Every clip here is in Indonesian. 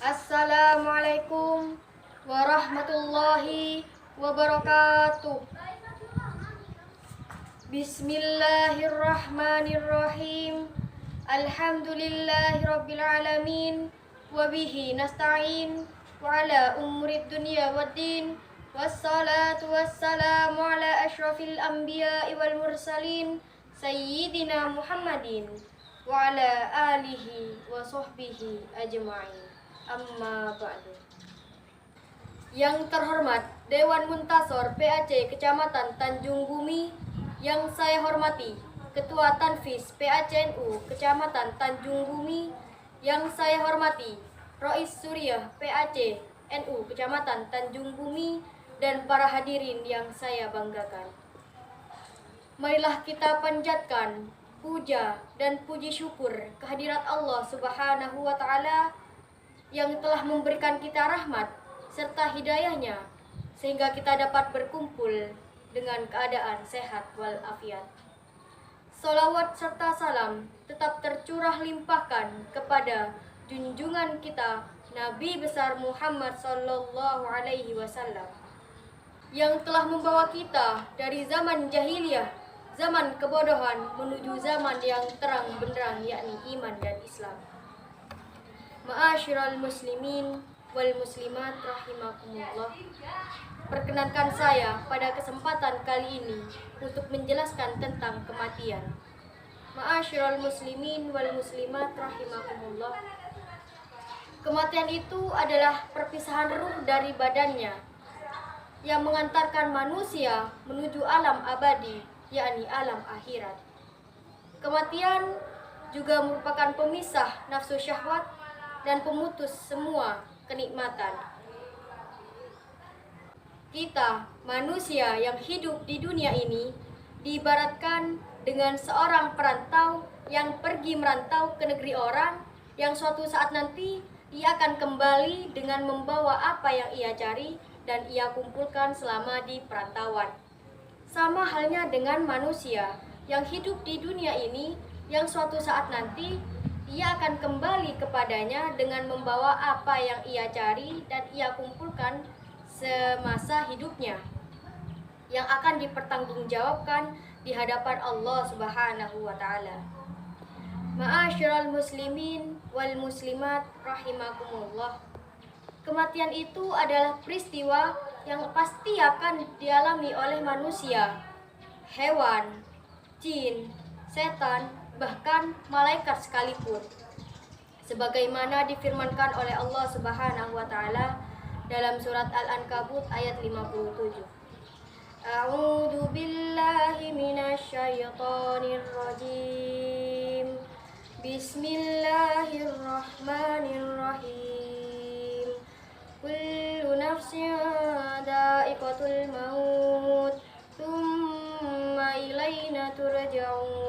Assalamualaikum warahmatullahi wabarakatuh. Bismillahirrahmanirrahim. Alhamdulillahirabbil alamin wa bihi nasta'in wa ala umurid dunya waddin. Wassalatu wassalamu ala asyrafil anbiya'i wal mursalin sayyidina Muhammadin wa ala alihi wa sahbihi ajma'in. Amma ba'du. Yang terhormat Dewan Muntasor PAC Kecamatan Tanjung Bumi, yang saya hormati Ketua Tanfis PACNU Kecamatan Tanjung Bumi, yang saya hormati Rois Suriah PAC NU Kecamatan Tanjung Bumi, dan para hadirin yang saya banggakan. Marilah kita panjatkan puja dan puji syukur kehadirat Allah Subhanahu wa Ta'ala yang telah memberikan kita rahmat serta hidayahnya sehingga kita dapat berkumpul dengan keadaan sehat walafiat. Salawat serta salam tetap tercurah limpahkan kepada junjungan kita Nabi besar Muhammad sallallahu alaihi wasallam yang telah membawa kita dari zaman jahiliyah, zaman kebodohan menuju zaman yang terang benderang, yakni iman dan Islam. Ma'asyiral muslimin wal muslimat rahimakumullah. Perkenankan saya pada kesempatan kali ini untuk menjelaskan tentang kematian. Ma'asyiral muslimin wal muslimat rahimakumullah. Kematian itu adalah perpisahan ruh dari badannya yang mengantarkan manusia menuju alam abadi, yakni alam akhirat. Kematian juga merupakan pemisah nafsu syahwat dan pemutus semua kenikmatan. Kita, manusia yang hidup di dunia ini, diibaratkan dengan seorang perantau yang pergi merantau ke negeri orang, yang suatu saat nanti ia akan kembali dengan membawa apa yang ia cari dan ia kumpulkan selama di perantauan. Sama halnya dengan manusia yang hidup di dunia ini, yang suatu saat nanti ia akan kembali kepadanya dengan membawa apa yang ia cari dan ia kumpulkan semasa hidupnya, yang akan dipertanggungjawabkan di hadapan Allah Subhanahu wa Ta'ala. Ma'asyiral muslimin wal muslimat rahimakumullah. Kematian itu adalah peristiwa yang pasti akan dialami oleh manusia, hewan, jin, setan, bahkan malaikat sekalipun, sebagaimana difirmankan oleh Allah Subhanahu wa Ta'ala dalam surat Al-Ankabut ayat 57. A'udzu billahi minasyaitonir rajim. Bismillahirrahmanirrahim. Kullu nafsin dha'iqatul maut, tsumma ilaina turja'un.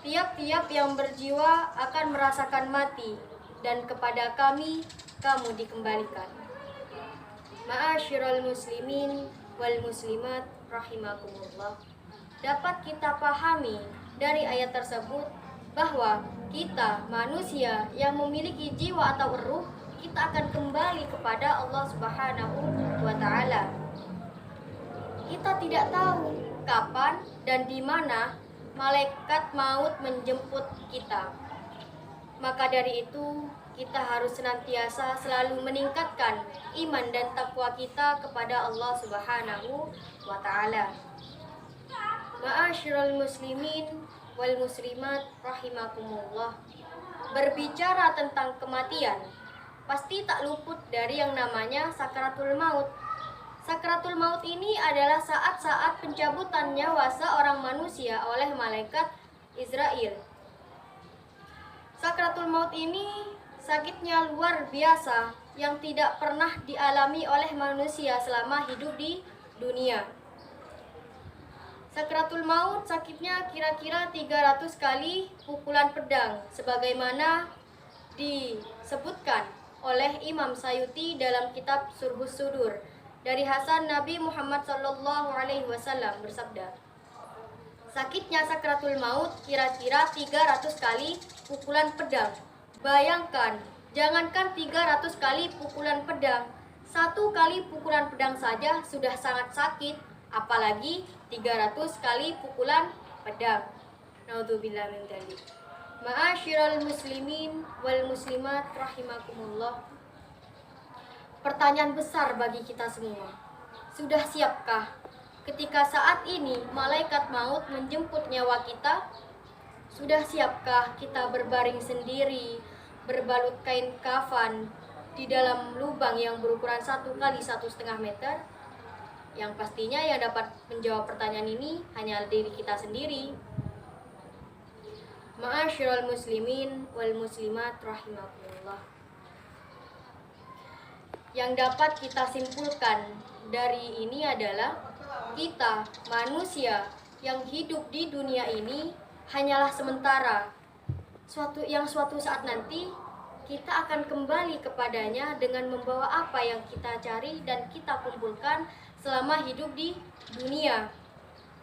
Tiap-tiap yang berjiwa akan merasakan mati, dan kepada kami kamu dikembalikan. Ma'asyiral muslimin wal muslimat rahimakumullah. Dapat kita pahami dari ayat tersebut bahwa kita manusia yang memiliki jiwa atau ruh, kita akan kembali kepada Allah Subhanahu wa Ta'ala. Kita tidak tahu kapan dan di mana malaikat maut menjemput kita. Maka dari itu, kita harus senantiasa selalu meningkatkan iman dan takwa kita kepada Allah Subhanahu wa Ta'ala. Ma'asyiral muslimin wal muslimat rahimakumullah. Berbicara tentang kematian, pasti tak luput dari yang namanya sakaratul maut. Sakaratul maut ini adalah saat-saat pencabutan nyawa seorang manusia oleh malaikat Israel. Sakaratul maut ini sakitnya luar biasa yang tidak pernah dialami oleh manusia selama hidup di dunia. Sakaratul maut sakitnya kira-kira 300 kali pukulan pedang, sebagaimana disebutkan oleh Imam Sayuti dalam kitab Surhus Sudur. Dari Hasan, Nabi Muhammad sallallahu alaihi wasallam bersabda, sakitnya sakaratul maut kira-kira 300 kali pukulan pedang. Bayangkan Jangankan 300 kali pukulan pedang, 1 kali pukulan pedang saja sudah sangat sakit, apalagi 300 kali pukulan pedang. Naudzubillah min dzalik. Ma'asyiral muslimin wal muslimat rahimakumullah. Pertanyaan besar bagi kita semua. Sudah siapkah ketika saat ini malaikat maut menjemput nyawa kita? Sudah siapkah kita berbaring sendiri, berbalut kain kafan di dalam lubang yang berukuran 1 kali 1,5 meter? Yang pastinya yang dapat menjawab pertanyaan ini hanya diri kita sendiri. Ma'asyiral muslimin wal muslimat rahimakumullah. Yang dapat kita simpulkan dari ini adalah kita manusia yang hidup di dunia ini hanyalah sementara. Suatu saat nanti kita akan kembali kepadanya dengan membawa apa yang kita cari dan kita kumpulkan selama hidup di dunia.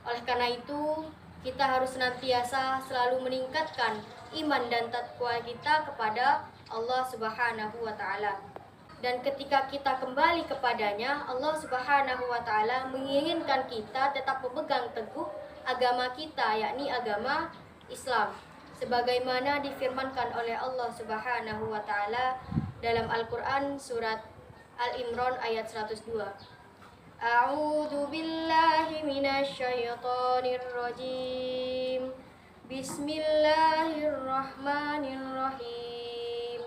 Oleh karena itu, kita harus senantiasa selalu meningkatkan iman dan takwa kita kepada Allah Subhanahu wa Ta'ala. Dan ketika kita kembali kepadanya, Allah Subhanahu wa Ta'ala menginginkan kita tetap memegang teguh agama kita, yakni agama Islam, sebagaimana difirmankan oleh Allah Subhanahu wa Ta'ala dalam Al-Qur'an surat Al-Imran ayat 102. A'udzu billahi minasy syaithanir rajim. Bismillahirrahmanirrahim.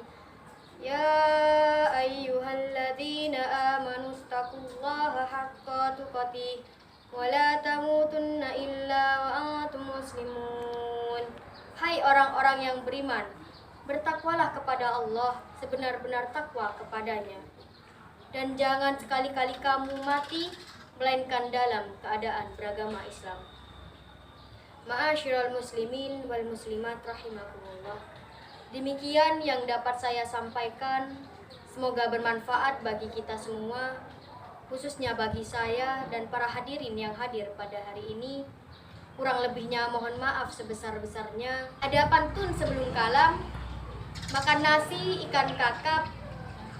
Ya ayyuhalladzina amanu taqullaha haqqa tuqatih wa la tamutunna illa wa antum muslimun. Hai orang-orang yang beriman, bertakwalah kepada Allah sebenar-benar takwa kepadanya. Dan jangan sekali-kali kamu mati melainkan dalam keadaan beragama Islam. Ma'asyiral muslimin wal muslimat rahimakumullah. Demikian yang dapat saya sampaikan. Semoga bermanfaat bagi kita semua, khususnya bagi saya dan para hadirin yang hadir pada hari ini. Kurang lebihnya mohon maaf sebesar-besarnya. Ada pantun sebelum kalam. Makan nasi ikan kakap,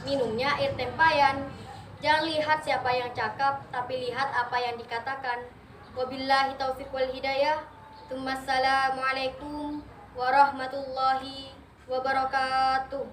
minumnya air tempayan. Jangan lihat siapa yang cakap, tapi lihat apa yang dikatakan. Wabillahi taufiq wal hidayah. Assalamualaikum warahmatullahi wabarakatuh.